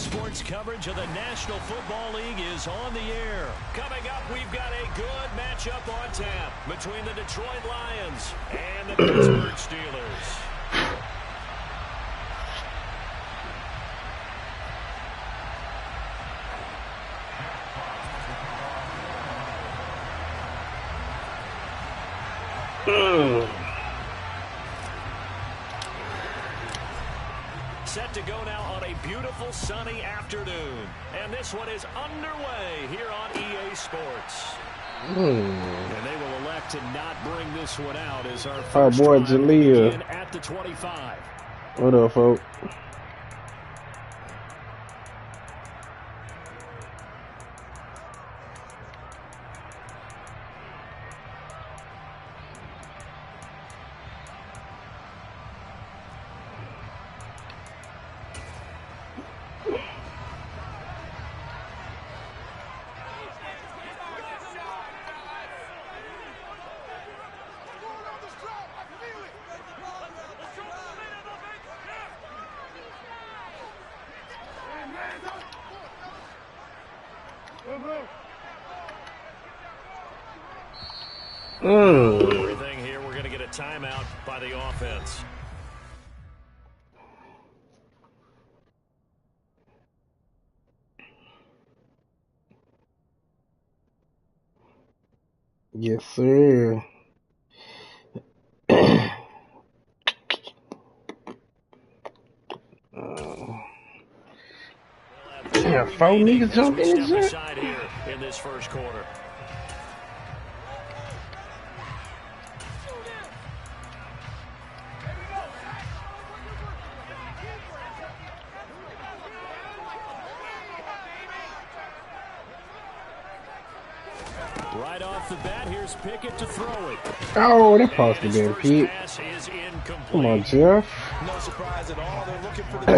Sports coverage of the National Football League is on the air. Coming up, we've got a good matchup on tap between the Detroit Lions and the Pittsburgh Steelers. Set to go now on a beautiful sunny afternoon. And this one is underway here on EA Sports. And they will elect to not bring this one out as our first boy Jalea at the 25. What up, folks? Everything here, we're going to get a timeout by the offense. Yes, sir. Yeah, 4 niggas jump in this shot here in this first quarter. Right off the bat, here's Pickett to throw it. Oh, that supposed to be Pete. Come on, Jeff. No surprise at all. They're looking for the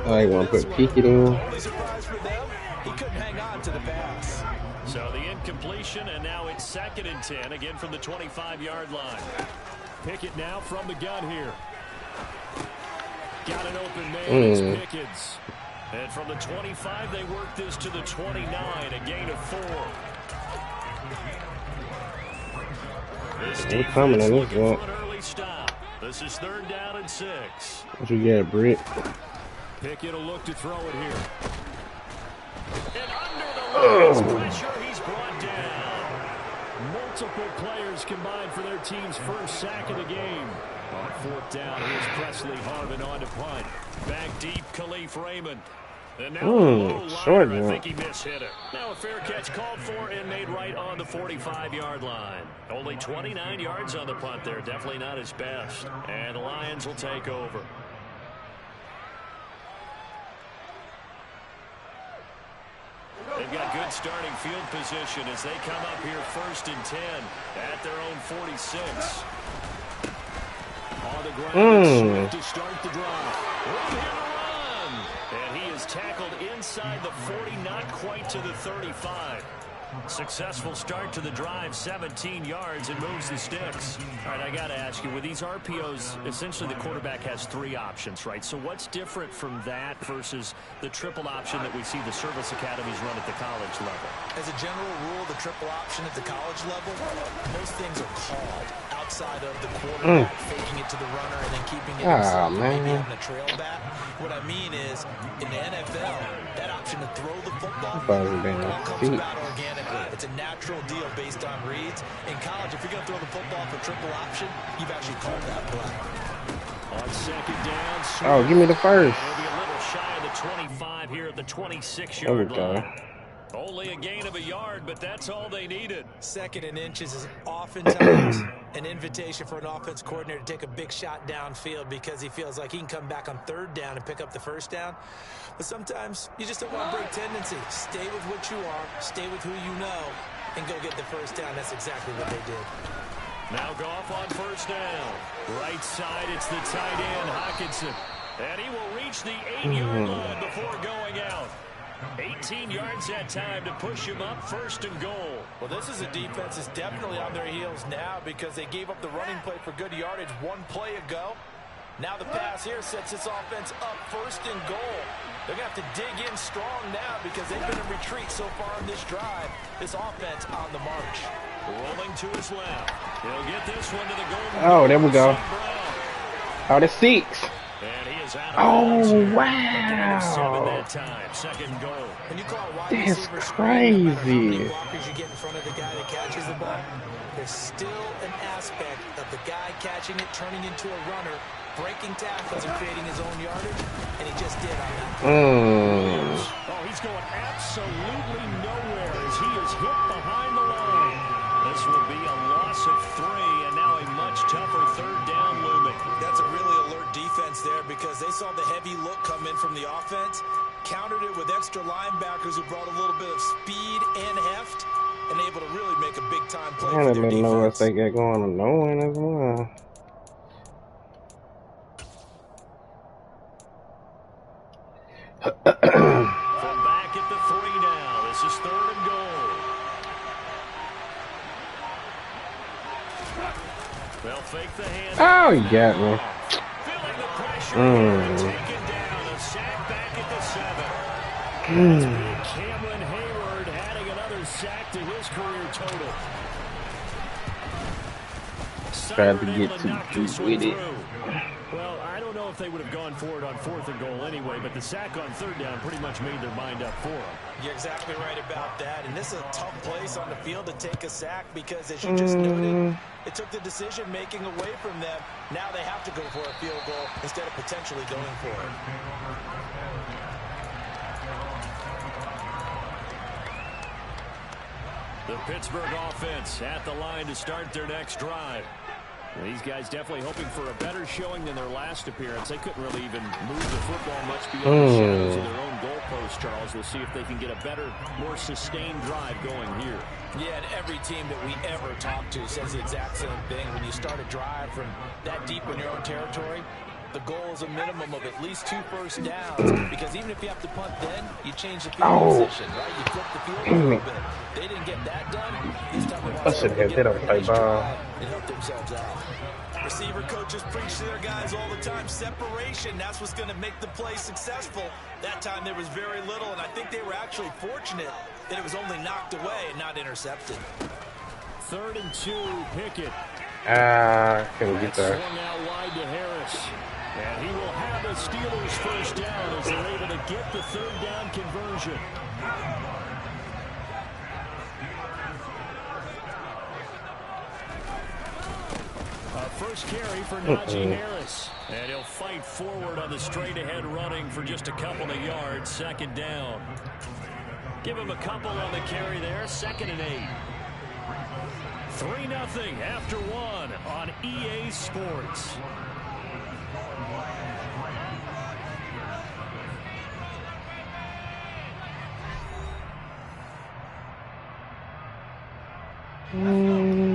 I want to put Pickett in. Only surprise for them, he couldn't hang on to the pass. So the incompletion, and now it's 2nd and 10, again from the 25-yard line. Pickett now from the gun here. Got an open man, it's Pickens. And from the 25, they work this to the 29, a gain of 4. We're coming in this one. This is 3rd down and 6. What you got, Britt? Pickett will look to throw it here. And under the pressure, he's brought down. Multiple players combined for their team's first sack of the game. On 4th down, here's Presley Harvin on to punt. Back deep, Khalif Raymond. And now short I think he mishit it. Now a fair catch called for and made right on the 45-yard line. Only 29 yards on the punt there. Definitely not his best. And the Lions will take over. They've got good starting field position as they come up here 1st and 10 at their own 46. On the ground to start the drive. Right here to run. And he is tackled inside the 40, not quite to the 35. Successful start to the drive, 17 yards, and moves the sticks. All right, I got to ask you, with these RPOs, essentially the quarterback has 3 options, right? So what's different from that versus the triple option that we see the service academies run at the college level? As a general rule, the triple option at the college level, most things are called outside of the quarterback faking it to the runner and then keeping it inside, maybe having a trail back. What I mean is, in the NFL, that option to throw the football all comes about organically. It's a natural deal based on reads. In college, if you're going to throw the football for triple option, you've actually called that play. On 2nd down, oh, give me the first. Maybe a little shy of the 25 here at the 26-yard line. Only a gain of a yard, but that's all they needed. 2nd and inches is oftentimes an invitation for an offense coordinator to take a big shot downfield because he feels like he can come back on 3rd down and pick up the 1st down. But sometimes you just don't want to break tendency. Stay with what you are, stay with who you know, and go get the 1st down. That's exactly what they did. Now Goff on 1st down. Right side, it's the tight end, Hockenson. And he will reach the 8-yard line before going out. 18 yards that time to push him up 1st and goal. Well, this is a defense that's definitely on their heels now because they gave up the running play for good yardage 1 play ago. Now the pass here sets this offense up 1st and goal. They're going to have to dig in strong now because they've been in retreat so far in this drive. This offense on the march. Rolling to his left. He'll get this one to the golden. Oh, there we go. Oh, the seats. And he is out of wow. 7 that time. 2nd goal. When you call wide That's receiver crazy. no matter how many blockers you get in front of the guy that catches the ball, there's still an aspect of the guy catching it, turning into a runner, breaking tackles and creating his own yardage, and he just did on that. Oh, he's going absolutely nowhere as he is hit behind the line. This will be a loss of 3, and now a much tougher 3rd down looming. That's a really alert defense there because they saw the heavy look come in from the offense, countered it with extra linebackers who brought a little bit of speed and heft, and able to really make a big-time play for their defense. Know what they got going on knowing as well. From back at the 3 now. This is 3rd and goal. They'll fake the hand. Oh, you got me. Feeling the pressure. Taken down. A sack back at the 7. Cameron Hayward adding another sack to his career total. Tried to get too deep with it. Well, I don't know if they would have gone for it on 4th and goal anyway, but the sack on 3rd down pretty much made their mind up for them. You're exactly right about that, and this is a tough place on the field to take a sack because, as you just noted, it took the decision-making away from them. Now they have to go for a field goal instead of potentially going for it. The Pittsburgh offense at the line to start their next drive. These guys definitely hoping for a better showing than their last appearance. They couldn't really even move the football much beyond the shadows of their own goalpost, Charles. We'll see if they can get a better, more sustained drive going here. Yeah, and every team that we ever talk to says the exact same thing. When you start a drive from that deep in your own territory, the goal is a minimum of at least 2 first downs, because even if you have to punt then, you change the field position, right? You flip the field a little bit. They didn't get that done. It's time to watch them get a nice drive and help themselves out. Receiver coaches preach to their guys all the time. Separation, that's what's going to make the play successful. That time there was very little, and I think they were actually fortunate that it was only knocked away and not intercepted. 3rd and 2, Pickett. Can we get there? Swung out wide to Harris. And he will have the Steelers first down as they're able to get the 3rd down conversion. First carry for Najee Harris. And he'll fight forward on the straight-ahead running for just a couple of yards. 2nd down. Give him a couple on the carry there. 2nd and 8. 3-0 after 1 on EA Sports.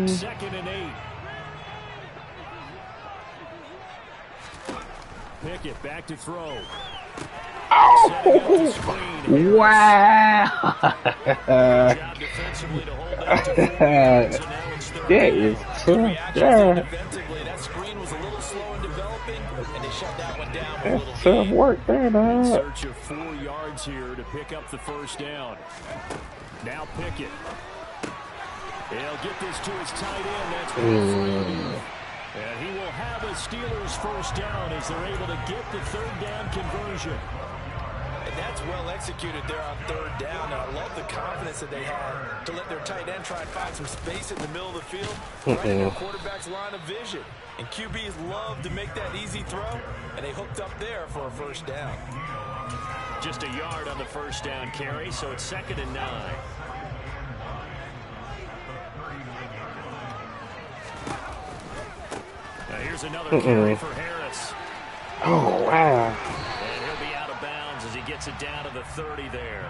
Second and 8. Pickett back to throw. Oh! Wow! That is tough. Yeah. That screen was a little slow in developing, and they shut that one down a little. That's tough work there, dog. Search of 4 yards here to pick up the first down. Now Pickett. He'll get this to his tight end. That's and he will have a Steelers first down as they're able to get the 3rd down conversion. And that's well executed there on 3rd down. And I love the confidence that they had to let their tight end try and find some space in the middle of the field, right in their quarterback's line of vision. And QBs love to make that easy throw, and they hooked up there for a first down. Just a yard on the first down carry, so it's 2nd and 9. Now here's another carry for Harris. Oh, wow. And he'll be out of bounds as he gets it down to the 30 there.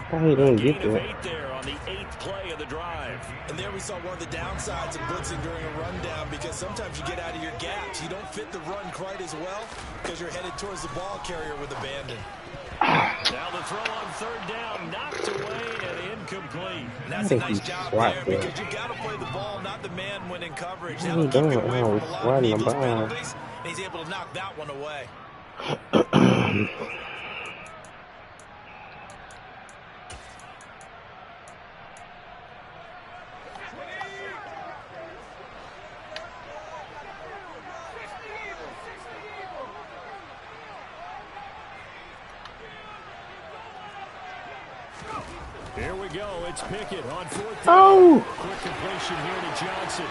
How he didn't get Gain of that? 8 there on the 8th play of the drive. And there we saw one of the downsides of blitzing during a rundown, because sometimes you get out of your gaps. You don't fit the run quite as well because you're headed towards the ball carrier with abandon. Now the throw on 3rd down, knocked away and incomplete. And that's a nice job there, because you got to play the ball, not the man when in coverage. That'll keep you away from a lot of needless penalties, and he's able to knock that one away. Here we go. It's Pickett on 4th down. Oh! Quick completion here to Johnson.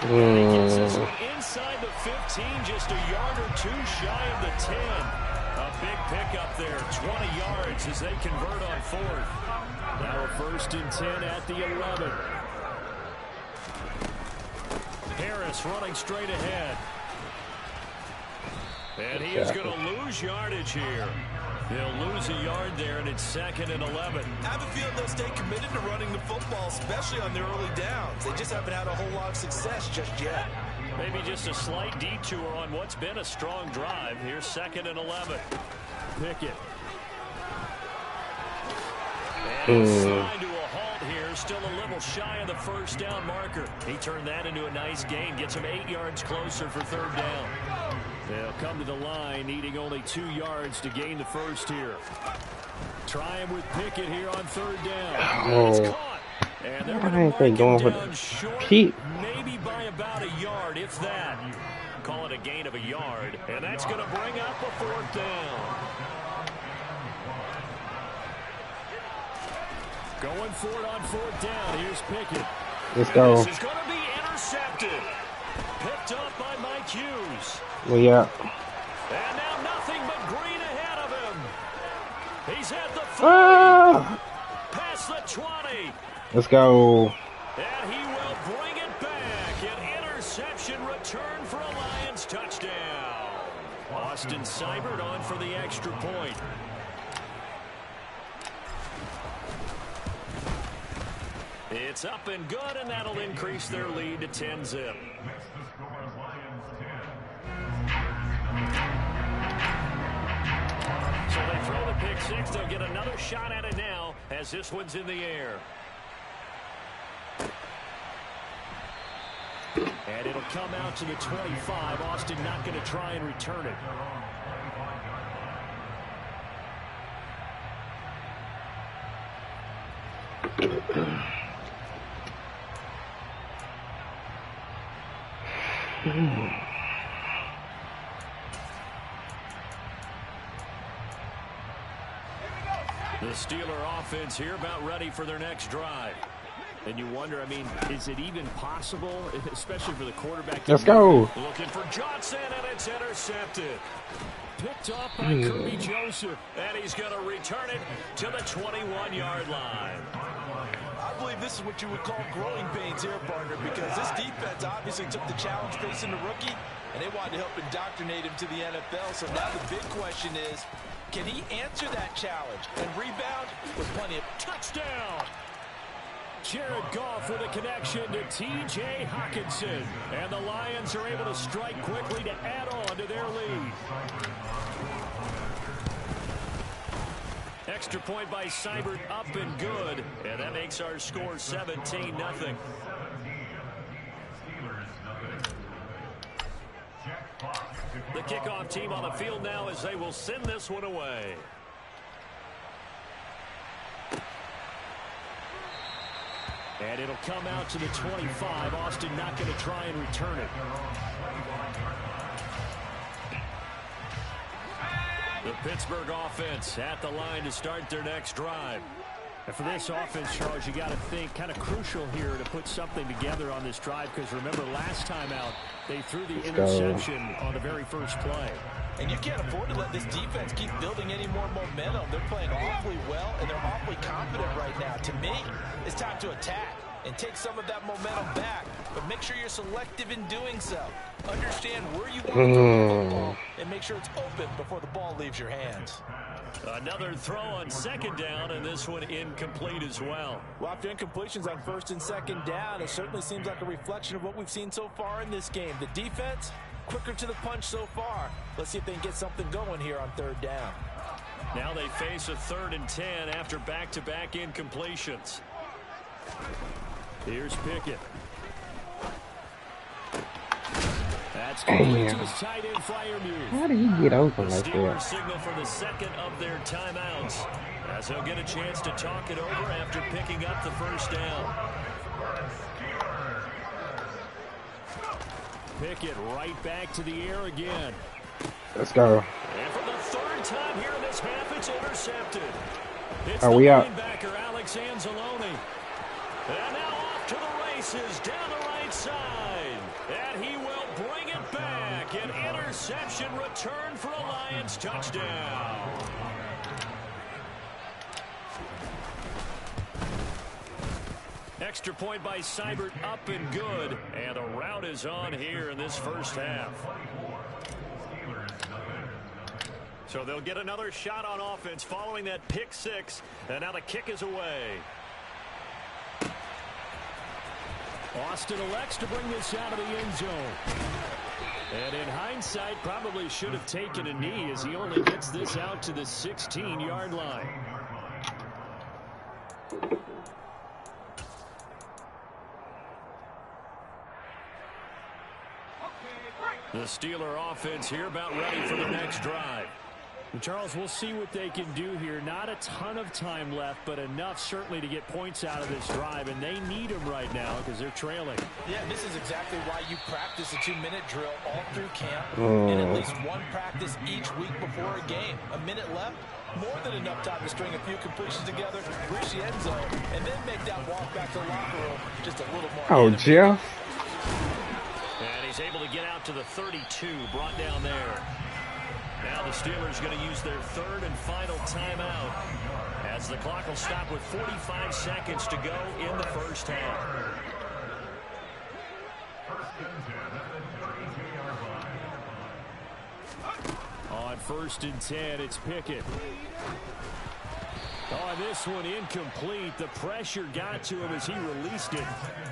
He gets this one inside the 15, just a yard or two shy of the 10. A big pickup there, 20 yards as they convert on 4th. Now a 1st and 10 at the 11. Harris running straight ahead. And he is going to lose yardage here. He'll lose a yard there, and it's 2nd and 11. I have a feeling they'll stay committed to running the football, especially on their early downs. They just haven't had a whole lot of success just yet. Maybe just a slight detour on what's been a strong drive. Here's 2nd and 11. Pickett. And it's signed to a halt here. Still a little shy of the 1st down marker. He turned that into a nice gain. Gets him 8 yards closer for 3rd down. They'll come to the line, needing only 2 yards to gain the 1st here. Trying with Pickett here on 3rd down. Oh. It's caught. And they're going to mark him down short, maybe by about a yard, if that. Call it a gain of a yard. And that's going to bring up a 4th down. Going for it on 4th down. Here's Pickett. Let's go. This is going to be intercepted. Picked up by Mike Hughes. Well, yeah. And now nothing but green ahead of him. He's at the 40. Past the 20. Let's go. And he will bring it back. An interception return for a Lions touchdown. Austin Seibert on for the extra point. It's up and good, and that'll increase their lead to 10-zip. So they throw the pick six. They'll get another shot at it now as this one's in the air. And it'll come out to the 25. Austin not going to try and return it. The Steeler offense here about ready for their next drive. And you wonder, I mean, is it even possible, especially for the quarterback? Let's go. Looking for Johnson, and it's intercepted. Picked up by Kirby Joseph, and he's going to return it to the 21-yard line. I believe this is what you would call growing pains here, partner, because this defense obviously took the challenge facing the rookie, and they wanted to help indoctrinate him to the NFL. So now the big question is, can he answer that challenge and rebound with plenty of touchdown? Jared Goff with a connection to T.J. Hockenson. And the Lions are able to strike quickly to add on to their lead. Extra point by Seibert, up and good. And that makes our score 17-0. The kickoff team on the field now as they will send this one away. And it'll come out to the 25. Austin not going to try and return it. The Pittsburgh offense at the line to start their next drive. And for this offense, Charles, you got to think kind of crucial here to put something together on this drive, because remember last time out they threw the interception on the very first play. And you can't afford to let this defense keep building any more momentum. They're playing awfully well, and they're awfully confident right now. To me, it's time to attack and take some of that momentum back. But make sure you're selective in doing so. Understand where you want to throw the football, and make sure it's open before the ball leaves your hands. Another throw on second down, and this one incomplete as well. Well, after incompletions on first and second down, it certainly seems like a reflection of what we've seen so far in this game. The defense, quicker to the punch so far. Let's see if they can get something going here on third down. Now they face a 3rd and 10 after back-to-back incompletions. Here's Pickett. That's complete to his tight end flyer move. How did he get open like Steelers that? signal for the second of their timeouts, as he'll get a chance to talk it over after picking up the first down. Pickett right back to the air again. Let's go. And for the third time here in this half, it's intercepted. It's Are the we out? linebacker, Alex Anzalone. And now off to the races down the right side. And he will bring it back. An interception return for a Lions touchdown. Extra point by Seibert, up and good. And a route is on here in this first half. So they'll get another shot on offense following that pick six. And now the kick is away. Austin elects to bring this out of the end zone. And in hindsight, probably should have taken a knee as he only gets this out to the 16-yard line. The Steeler offense here about ready for their next drive. And Charles, we'll see what they can do here. Not a ton of time left, but enough certainly to get points out of this drive. And they need them right now because they're trailing. Yeah, this is exactly why you practice a 2-minute drill all through camp and at least one practice each week before a game. A minute left, more than enough time to string a few completions together, reach the end zone, and then make that walk back to the locker room just a little more. Oh, Jeff. And he's able to get out to the 32, brought down there. Now the Steelers going to use their third and final timeout as the clock will stop with 45 seconds to go in the first half. On 1st and 10, it's Pickett. Oh, this one incomplete. The pressure got to him as he released it.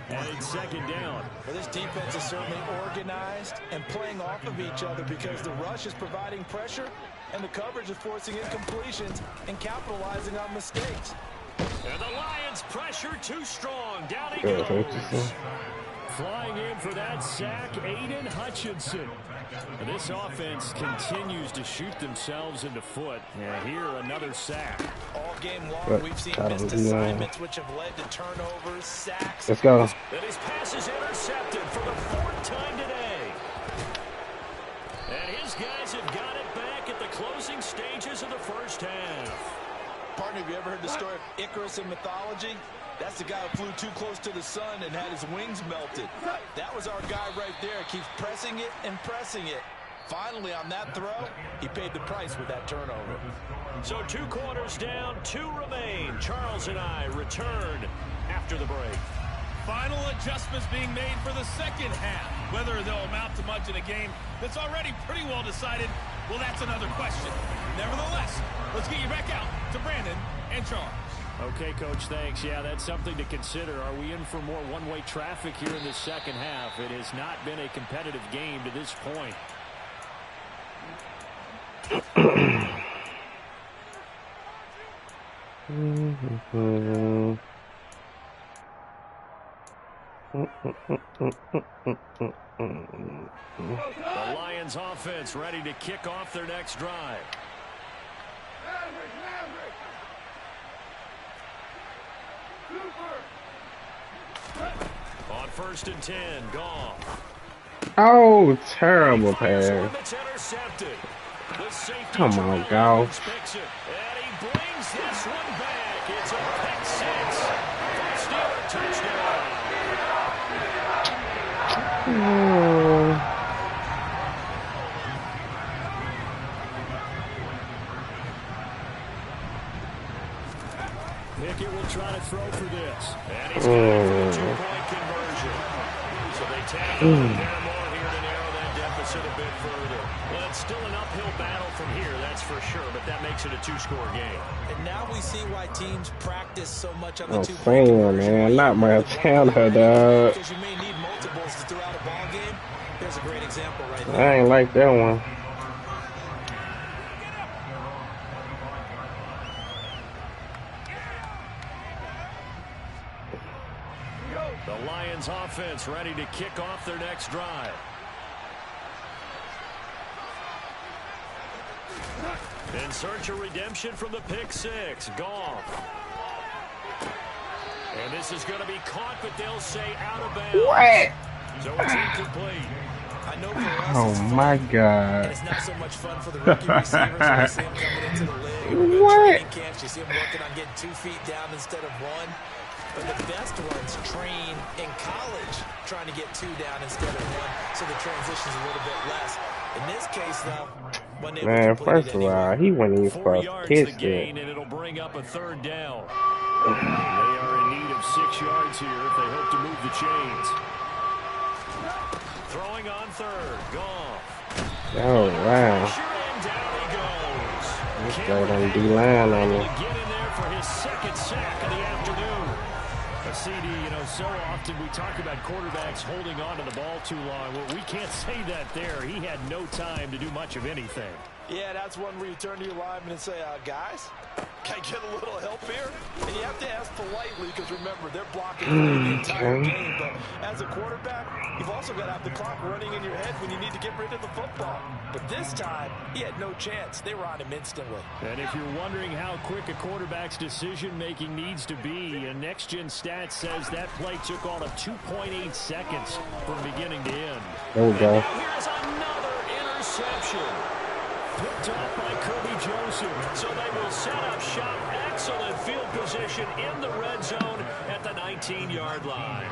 And it's second down. Well, this defense is certainly organized and playing off of each other because the rush is providing pressure and the coverage is forcing incompletions and capitalizing on mistakes. And the Lions pressure too strong. Down he goes. Flying in for that sack, Aiden Hutchinson. And this offense continues to shoot themselves in the foot. And here, another sack. All game long, we've seen missed assignments which have led to turnovers, sacks. Let's go. And his pass is intercepted for the 4th time today. And his guys have got it back at the closing stages of the first half. Partner, have you ever heard the story of Icarus in mythology? That's the guy who flew too close to the sun and had his wings melted. That was our guy right there. Keeps pressing it and pressing it. Finally, on that throw, he paid the price with that turnover. So 2 quarters down, 2 remain. Charles and I return after the break. Final adjustments being made for the second half. Whether they'll amount to much in a game that's already pretty well decided, well, that's another question. Nevertheless, let's get you back out to Brandon and Charles. Okay, Coach, thanks. Yeah, that's something to consider. Are we in for more one-way traffic here in the second half? It has not been a competitive game to this point. The Lions offense ready to kick off their next drive. On 1st and 10, Goff. Oh, terrible pass. Come on, Goff. And he brings this one back. It's a pick six. Steeler touchdown. Pickett will try to throw for this. And he's got it for the 2-point conversion. So they tack on there more here to narrow that deficit a bit further. Well, it's still an uphill battle from here, that's for sure, but that makes it a 2-score game. And now we see why teams practice so much on the 2-point conversion. Man, not Montana, dog. Because you may need multiples throughout a ball game. There's a great example right there. I ain't like that one. The Lions offense ready to kick off their next drive. In search of redemption from the pick six. Goff. And this is going to be caught, but they'll say out of bounds. What? So it's incomplete. I know for us, oh my God. It's not so much fun for the rookie receivers when you see him coming into the league. What? Training camps, you see him working on getting 2 feet down instead of 1. But the best ones train in college trying to get 2 down instead of 1, so the transition's a little bit less. In this case, though, when they man, first of all, he wouldn't even 4 supposed yards to the kiss gain, it. and it'll bring up a 3rd down. They are in need of 6 yards here if they hope to move the chains. Throwing on 3rd. Goff. Oh, wow. And down he goes. This guy on D-line on me. Get in there for his 2nd sack of the afternoon. A CD, you know, so often we talk about quarterbacks holding on to the ball too long. Well, we can't say that there. He had no time to do much of anything. Yeah, that's one where you turn to your lineman and say, guys, can I get a little help here? And you have to ask politely because, remember, they're blocking the entire game. But as a quarterback, you've also got to have the clock running in your head when you need to get rid of the football. But this time, he had no chance. They were on him instantly. And if you're wondering how quick a quarterback's decision-making needs to be, a next-gen stat says that play took all of 2.8 seconds from beginning to end. There we go. And now here's another interception. Picked up by Kirby Joseph. So they will set up shop. Excellent field position in the red zone at the 19-yard line.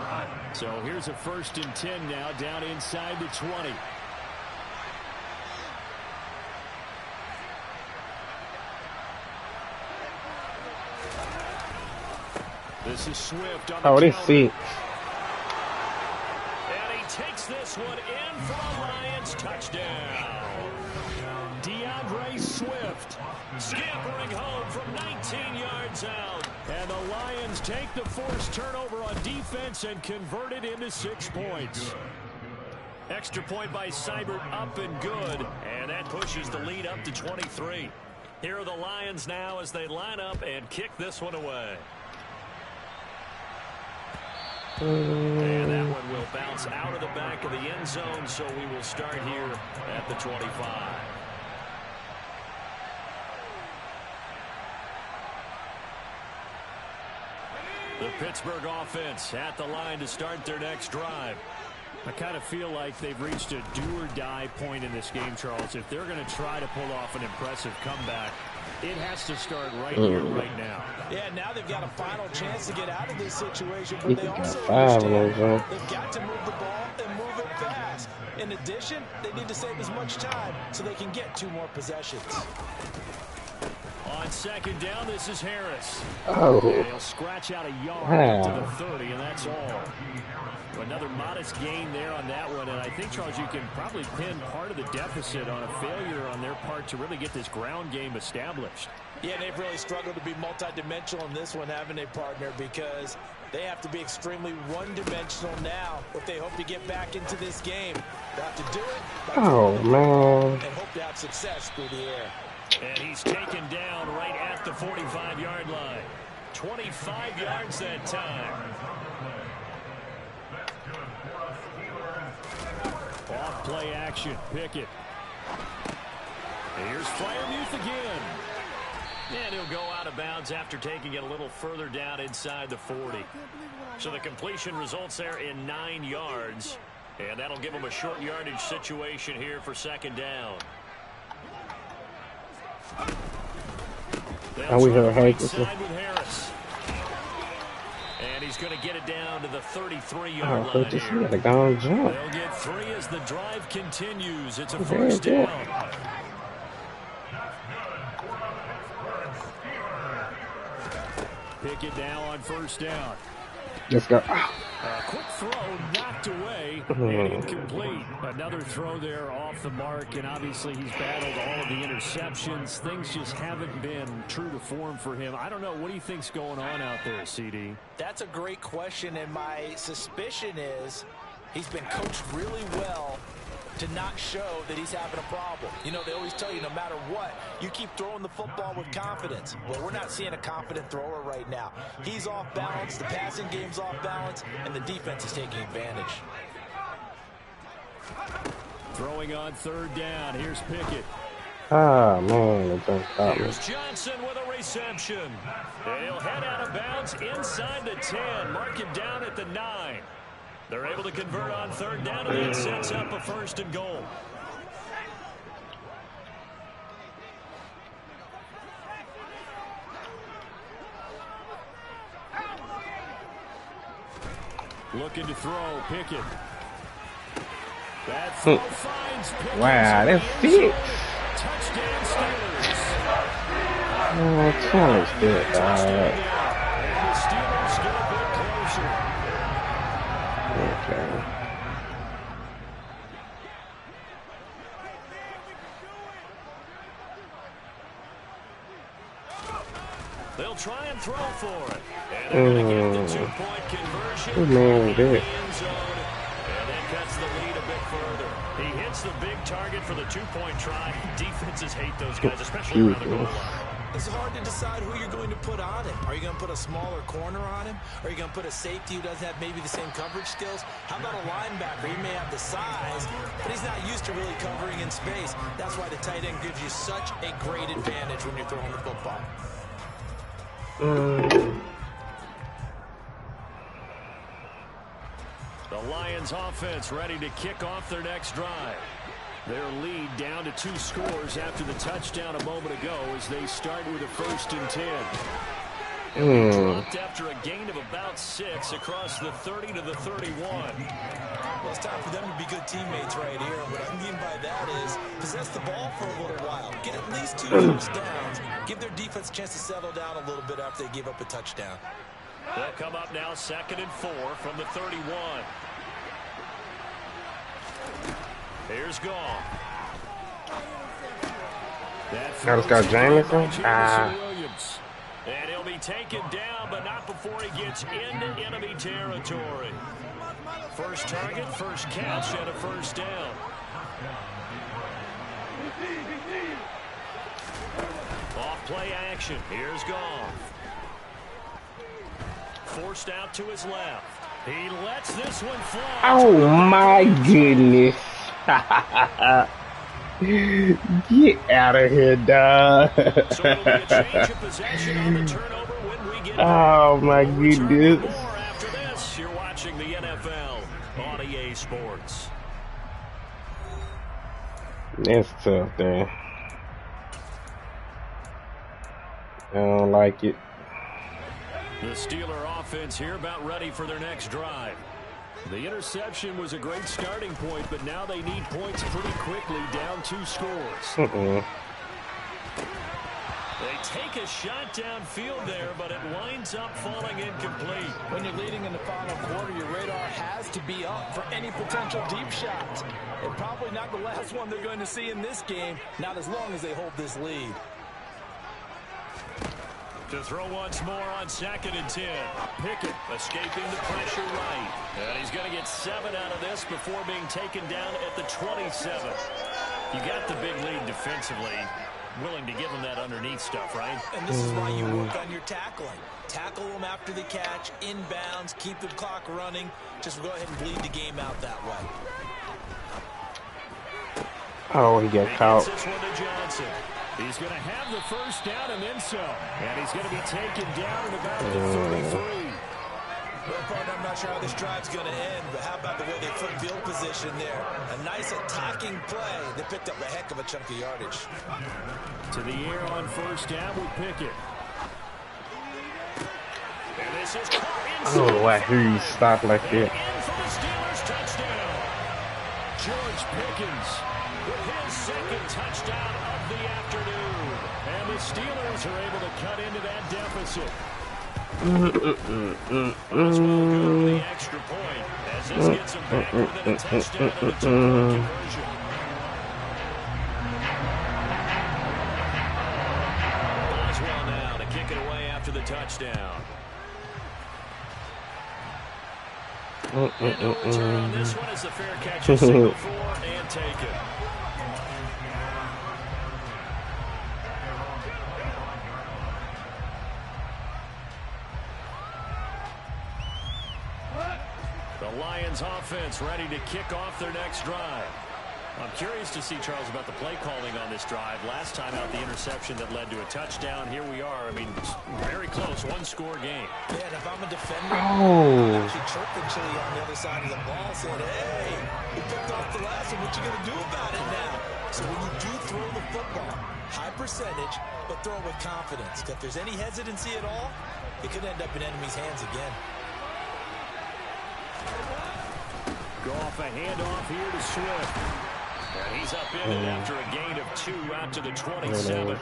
So here's a 1st and 10 now down inside the 20. This is Swift on the oh, this seat. And he takes this one in for a Lions touchdown. DeAndre Swift scampering home from 19 yards out. And the Lions take the forced turnover on defense and convert it into 6 points. Extra point by Seibert up and good. And that pushes the lead up to 23. Here are the Lions now as they line up and kick this one away. And that one will bounce out of the back of the end zone, so we will start here at the 25. The Pittsburgh offense at the line to start their next drive. I kind of feel like they've reached a do-or-die point in this game, Charles. If they're going to try to pull off an impressive comeback, it has to start right here, right now. Yeah, now they've got a final chance to get out of this situation, but they also understand they've got to move the ball and move it fast. In addition, they need to save as much time so they can get 2 more possessions. On 2nd down, this is Harris. Oh. They'll scratch out a yard to the 30, and that's all. Another modest gain there on that one, and I think, Charles, you can probably pin part of the deficit on a failure on their part to really get this ground game established. Yeah, they've really struggled to be multidimensional in this one, haven't they, partner? Because they have to be extremely one-dimensional now if they hope to get back into this game. They have to do it. Oh, man. And hope to have success through the air. And he's taken down right at the 45-yard line. 25 yards that time. Off play action. Pickett. Here's Freiermuth again. And he'll go out of bounds after taking it a little further down inside the 40. So the completion results there in 9 yards. And that'll give him a short yardage situation here for 2nd down. And we have Harris. And he's going to get it down to the 33-yard line here. They'll get 3 as the drive continues. It's a 1st down. Pickett now on 1st down. Let's go. A quick throw knocked away and incomplete. Another throw there off the mark, and obviously he's battled all of the interceptions. Things just haven't been true to form for him. I don't know. What do you think's going on out there, CD? That's a great question, and my suspicion is he's been coached really well to not show that he's having a problem. You know, they always tell you no matter what, you keep throwing the football with confidence. Well, we're not seeing a confident thrower right now. He's off balance, the passing game's off balance, and the defense is taking advantage. Throwing on 3rd down. Here's Pickett. Ah, man, it don't stop me. Here's Johnson with a reception. And he'll head out of bounds inside the 10. Mark it down at the 9. They're able to convert on third down, and that sets up a 1st and goal. Looking to throw, Pickett. That throw finds Pickett. Wow, that's it. Touchdown Steelers. Oh, Tyler's good, dog. And the Steelers get a bit closer. Okay. They'll try and throw for it. And they're going to get the 2-point conversion. Who man in did? the end zone. And that cuts the lead a bit further. He hits the big target for the 2-point try. Defenses hate those guys, especially around the goal line. It's hard to decide who you're going to put on him. Are you going to put a smaller corner on him? Are you going to put a safety who doesn't have maybe the same coverage skills? How about a linebacker? He may have the size, but he's not used to really covering in space. That's why the tight end gives you such a great advantage when you're throwing the football. The Lions offense ready to kick off their next drive. Their lead down to 2 scores after the touchdown a moment ago as they start with a 1st and 10. Dropped after a gain of about 6 across the 30 to the 31. Well, it's time for them to be good teammates right here. What I mean by that is possess the ball for a little while. Get at least 2 first downs. Give their defense a chance to settle down a little bit after they give up a touchdown. They'll come up now 2nd and 4 from the 31. Here's Gall. Now it's got Jameson. And he'll be taken down, but not before he gets into enemy territory. First target, first catch, and a 1st down. Off play action. Here's Goff. Forced out to his left. He lets this one fly. Oh my goodness. Get out of here, dog. So it'll be a change of possession on the turnover when we get Oh my goodness. more after this. You're watching the NFL on EA Sports. That's tough, there. I don't like it. The Steeler offense here about ready for their next drive. The interception was a great starting point, but now they need points pretty quickly, down 2 scores. They take a shot downfield there, but it winds up falling incomplete. When you're leading in the final quarter, your radar has to be up for any potential deep shots. And probably not the last one they're going to see in this game, not as long as they hold this lead. To throw once more on 2nd and 10. Pickett escaping the pressure right. And he's going to get 7 out of this before being taken down at the 27. You got the big lead defensively. Willing to give him that underneath stuff, right? And this is why you work on your tackling. Tackle them after the catch, inbounds, keep the clock running. Just go ahead and bleed the game out that way. Oh, he got caught. This one to Johnson. He's going to have the 1st down and then some. And he's going to be taken down at about the 33. Well, partner, I'm not sure how this drive's going to end, but how about the way they put field position there? A nice attacking play. They picked up a heck of a chunk of yardage. To the air on 1st down with Pickett. And this is caught inside. Oh, I hear you stop like that. In for the Steelers touchdown. George Pickens with his 2nd touchdown of the afternoon. And the Steelers are able to cut into that deficit. Let's go to the extra point as this gets them back within a touchdown and a 2-point conversion. Boswell now to kick it away after the touchdown. And no return on this one as the fair catch is signaled for and taken. The Lions offense ready to kick off their next drive. I'm curious to see, Charles, about the play calling on this drive. Last time out, the interception that led to a touchdown. Here we are. I mean, very close, one-score game. Yeah, and if I'm a defender, I'm actually chirping Chili on the other side of the ball, saying, hey, you picked off the last one. What you going to do about it now? So when you do throw the football, high percentage, but throw it with confidence. If there's any hesitancy at all, it could end up in enemy's hands again. Go off a handoff here to Swift. And he's up in it after a gain of 2 out to the 27.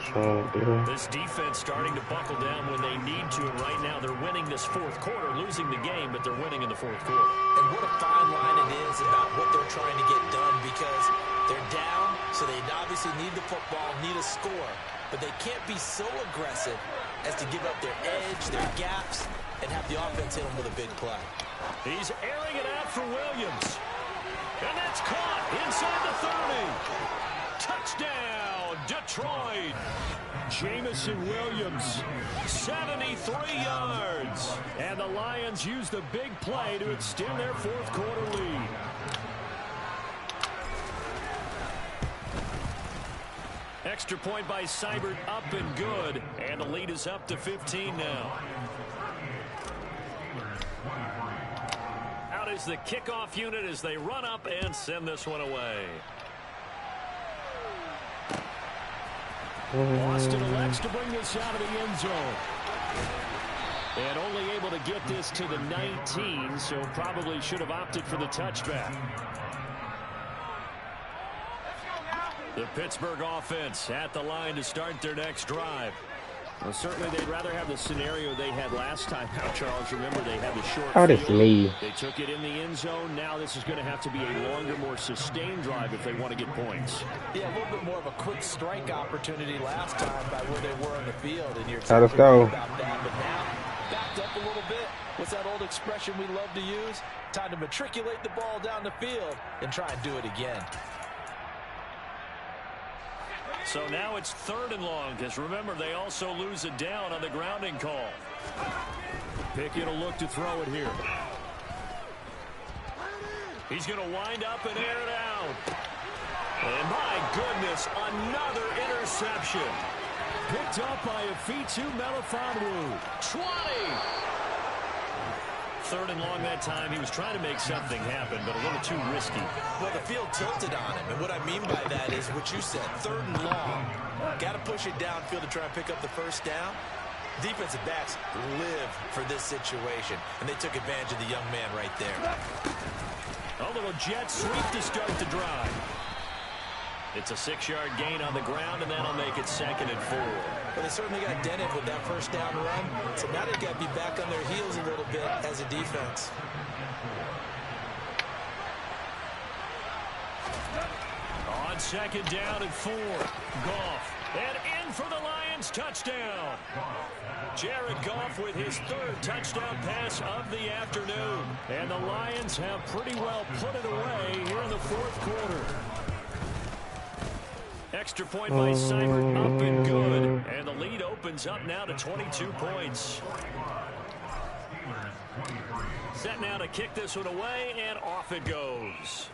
This defense starting to buckle down when they need to. And right now they're winning this fourth quarter, losing the game, but they're winning in the fourth quarter. And what a fine line it is about what they're trying to get done, because they're down, so they obviously need the football, need a score. But they can't be so aggressive as to give up their edge, their gaps, and have the offense hit them with a big play. He's airing it out for Williams. And that's caught inside the 30. Touchdown, Detroit. Jamison Williams, 73 yards. And the Lions use the big play to extend their fourth quarter lead. Extra point by Seibert, up and good. And the lead is up to 15 now. Out is the kickoff unit as they run up and send this one away. Boston elects to bring this out of the end zone. And only able to get this to the 19, so probably should have opted for the touchback. The Pittsburgh offense at the line to start their next drive. Well, certainly they'd rather have the scenario they had last time out, Charles. Remember, they had the short field. They took it in the end zone. Now this is going to have to be a longer, more sustained drive if they want to get points. Yeah, a little bit more of a quick strike opportunity last time by where they were on the field. And you're Let us go. About that, but now backed up a little bit. What's that old expression we love to use? Time to matriculate the ball down the field and try and do it again. So now it's 3rd and long, because remember, they also lose it down on the grounding call. Pickett will look to throw it here. He's going to wind up and air it out. And my goodness, another interception. Picked up by Afitu Melifonwu. 20. 3rd and long that time. He was trying to make something happen, but a little too risky. Well, the field tilted on him, and what I mean by that is what you said, 3rd and long. Got to push it downfield to try and pick up the first down. Defensive backs live for this situation, and they took advantage of the young man right there. A little jet sweep to start the drive. It's a 6-yard gain on the ground, and that'll make it 2nd and 4. Well, they certainly got dented with that first down run, so now they've got to be back on their heels a little bit as a defense. On 2nd down and 4, Goff. And in for the Lions, touchdown. Jared Goff with his 3rd touchdown pass of the afternoon. And the Lions have pretty well put it away here in the 4th quarter. Extra point by Seibert, up and good. And the lead opens up now to 22 points. Set now to kick this one away, and off it goes.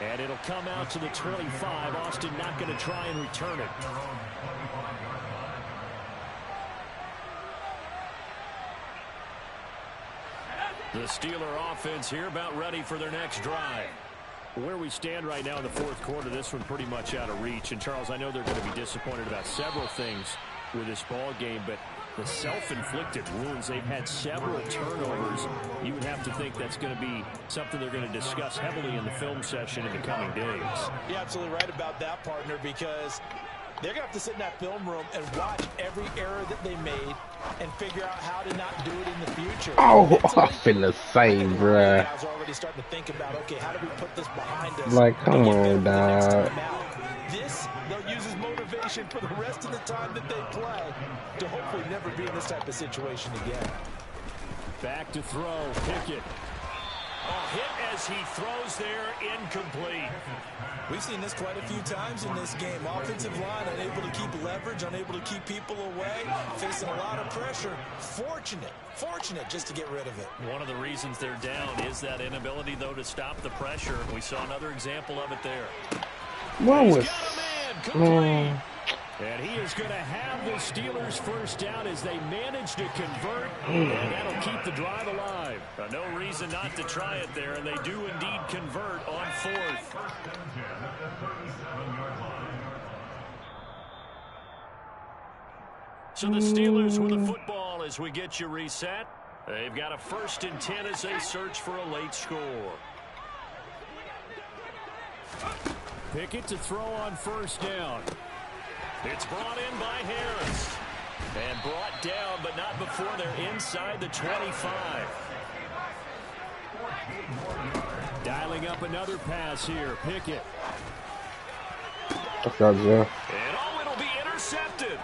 And it'll come out to the 25. Austin not going to try and return it. The Steeler offense here about ready for their next drive. Where we stand right now in the 4th quarter, this one pretty much out of reach. And, Charles, I know they're going to be disappointed about several things with this ball game, but the self-inflicted wounds, they've had several turnovers. You would have to think that's going to be something they're going to discuss heavily in the film session in the coming days. You're absolutely right about that, partner, because they're going to have to sit in that film room and watch every error that they made and figure out how to not do it in the future. Oh, I finna say, bruh. I was already starting to think about, okay, how do we put this behind us? Like, come on, dog. This, they'll use as motivation for the rest of the time that they play to hopefully never be in this type of situation again. Back to throw, Pickett. A hit as he throws there, incomplete. We've seen this quite a few times in this game. Offensive line unable to keep leverage, unable to keep people away, facing a lot of pressure. Fortunate just to get rid of it. One of the reasons they're down is that inability, though, to stop the pressure. We saw another example of it there. What was... And he is going to have the Steelers first down as they manage to convert, and that'll keep the drive alive. No reason not to try it there, and they do indeed convert on fourth. So the Steelers with the football as we get you reset. They've got a 1st and 10 as they search for a late score. Pickett to throw on first down. It's brought in by Harris. And brought down, but not before they're inside the 25. Dialing up another pass here. Pickett. That's not Jeff. And it'll be intercepted.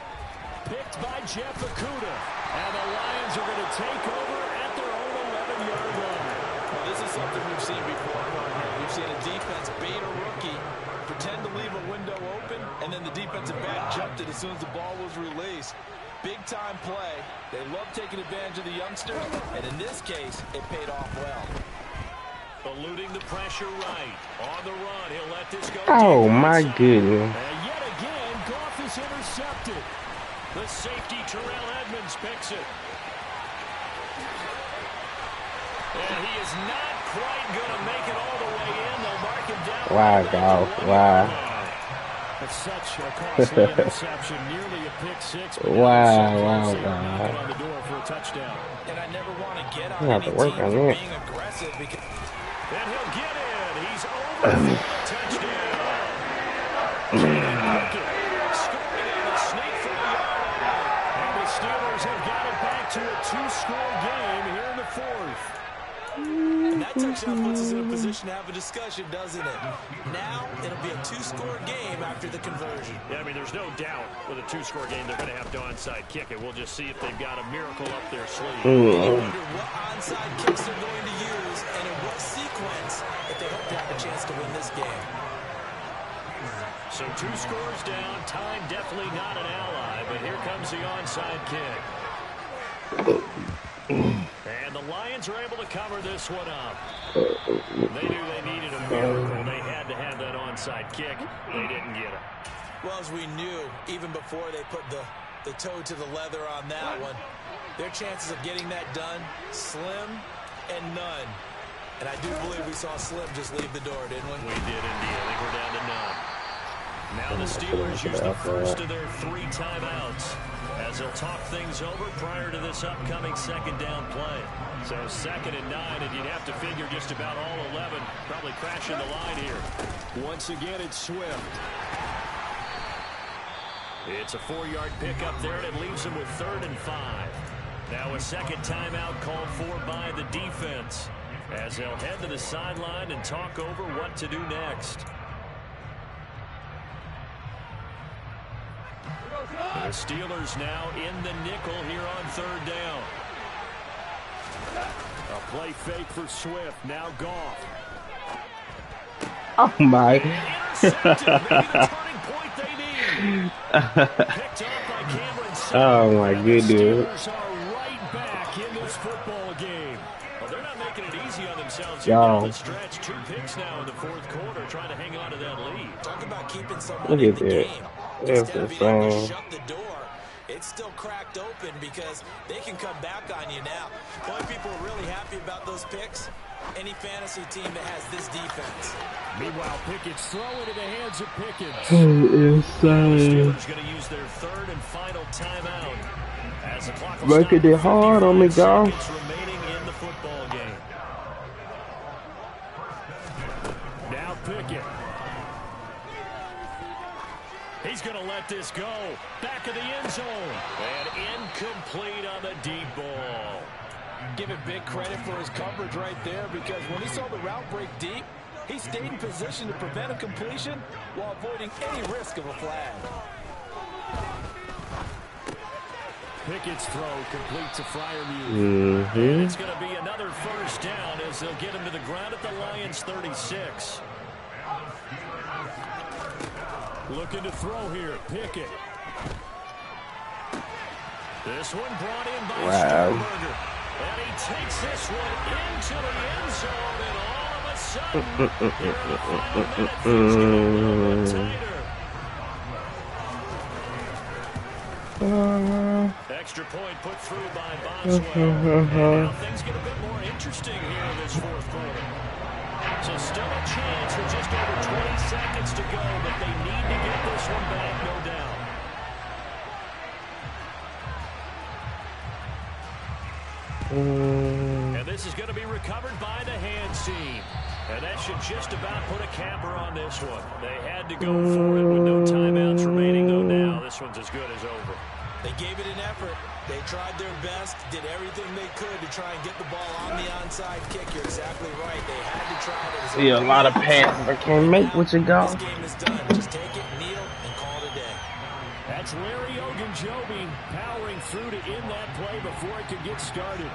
Picked by Jeff Okudah. And the Lions are going to take over at their own 11-yard line. Well, this is something we've seen before, partner. We've seen a defense bait a rookie, pretend to leave a window open, and then the defensive back jumped it as soon as the ball was released. Big-time play. They love taking advantage of the youngsters, and in this case, it paid off well. Eluding the pressure right. On the run, he'll let this go. Oh, my goodness. And yet again, Goff is intercepted. The safety, Terrell Edmonds, picks it. And he is not quite going to make it all the way in. They'll mark him down. Wow, Goff. Wow. It's such a costly interception, nearly a pick six. Wow. On the door for a touchdown. And I never want to get on You have to work on that. being aggressive because... And he'll get in. He's over for a touchdown. Scoring on a sneak from the yard line. And the Steelers have got it back to a 2-score game here in the 4th. And that touchdown puts us in a position to have a discussion, doesn't it? Now, it'll be a 2-score game after the conversion. Yeah, I mean, there's no doubt with a 2-score game they're going to have to onside kick it. We'll just see if they've got a miracle up their sleeve. I wonder what onside kicks they're going to use and in what sequence if they hope to have a chance to win this game. So 2 scores down. Time definitely not an ally, but here comes the onside kick. And the Lions are able to cover this one up. They knew they needed a miracle. They had to have that onside kick. They didn't get it. Well, as we knew, even before they put the toe to the leather on that one, their chances of getting that done, slim and none. And I do believe we saw Slim just leave the door, didn't we? We did indeed. I think we're down to none. Now the Steelers use the first of their 3 timeouts as they'll talk things over prior to this upcoming 2nd down play. So 2nd and 9, and you'd have to figure just about all 11 probably crashing the line here. Once again, it's Swift. It's a 4-yard pickup there, and it leaves them with 3rd and 5. Now a 2nd timeout called for by the defense as they'll head to the sideline and talk over what to do next. The Steelers now in the nickel here on 3rd down. A play fake for Swift. Now Goff. Oh, my. Oh, my goodness. Right back in this football game. Well, they're not making it easy on themselves down the stretch. 2 picks now in the 4th quarter, trying to hang on to that lead. Talk about keeping someone Look in at the that. game. That's Instead of being able to insane. shut the door, it's still cracked open because they can come back on you now. The only people who are really happy about those picks, any fantasy team that has this defense. Meanwhile, Pickett's throw into the hands of Pickens. Insane. Steelers going to use their 3rd and final timeout as the clock will Making it hard on me, Goff. remaining in the football game. Now Pickett. He's going to let this go. Back of the end zone. And incomplete on the deep ball. Give him big credit for his coverage right there because when he saw the route break deep, he stayed in position to prevent a completion while avoiding any risk of a flag. Pickett's throw complete to Freiermuth. And it's going to be another first down as they'll get him to the ground at the Lions' 36. Looking to throw here, Pickett. This one brought in by Sternberger. And he takes this one into the end zone, and all of a sudden, here in the final minute, things get a little bit tighter. Extra point put through by Boswell. And now things get a bit more interesting here in this fourth quarter. So still a chance with just over 20 seconds to go, but they need to get this one back, no doubt. And this is going to be recovered by the hands team. And that should just about put a capper on this one. They had to go for it with no timeouts remaining, though now this one's as good as over. They gave it an effort. They tried their best, did everything they could to try and get the ball on the onside kick. You're exactly right. They had to try it. See a lot of passes I can't make with your dog. This game is done. Just take it, kneel, and call it a day. That's Larry Ogunjobi powering through to end that play before it could get started.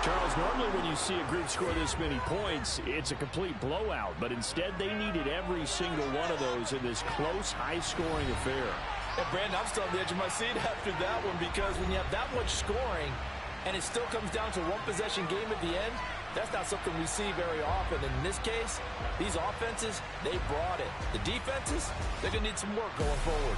Charles, normally when you see a group score this many points, it's a complete blowout. But instead, they needed every single one of those in this close, high-scoring affair. And Brandon, I'm still on the edge of my seat after that one because when you have that much scoring and it still comes down to one possession game at the end, that's not something we see very often. In this case, these offenses, they brought it. The defenses, they're going to need some work going forward.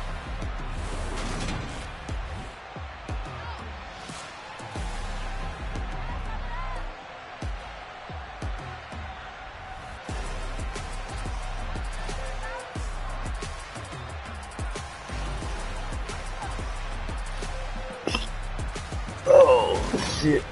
Oh, shit.